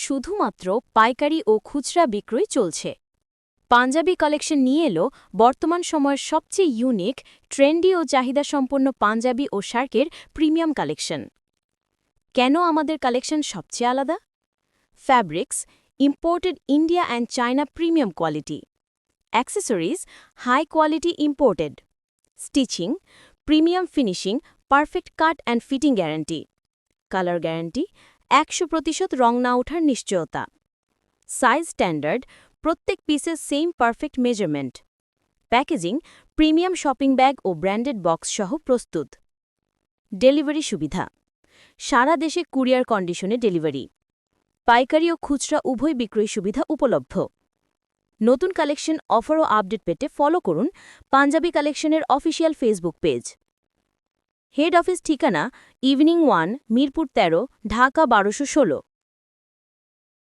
শুধুমাত্র পাইকারি ও খুচরা বিক্রয় চলছে। পাঞ্জাবি কালেকশন নিয়ে এলো বর্তমান সময়ের সবচেয়ে ইউনিক, ট্রেন্ডি ও চাহিদাসম্পন্ন পাঞ্জাবি ও শার্কের প্রিমিয়াম কালেকশন। কেন আমাদের কালেকশন সবচেয়ে আলাদা? Fabrics imported India and China, premium quality. Accessories high quality imported. Stitching premium finishing, perfect cut and fitting guarantee. Colour guarantee 100% রং না ওঠার নিশ্চয়তা। সাইজ স্ট্যান্ডার্ড, প্রত্যেক পিসের same perfect measurement. Packaging premium shopping bag ও branded box সহ প্রস্তুত। Delivery সুবিধা সারা দেশে কুরিয়ার কন্ডিশনে ডেলিভারি। পাইকারি ও খুচরা উভয় বিক্রয় সুবিধা উপলব্ধ। নতুন কালেকশন, অফার ও আপডেট পেতে ফলো করুন পাঞ্জাবি কালেকশনের official Facebook page. Head office ঠিকানা ইভিনিং 1, মিরপুর 13, ঢাকা 1216।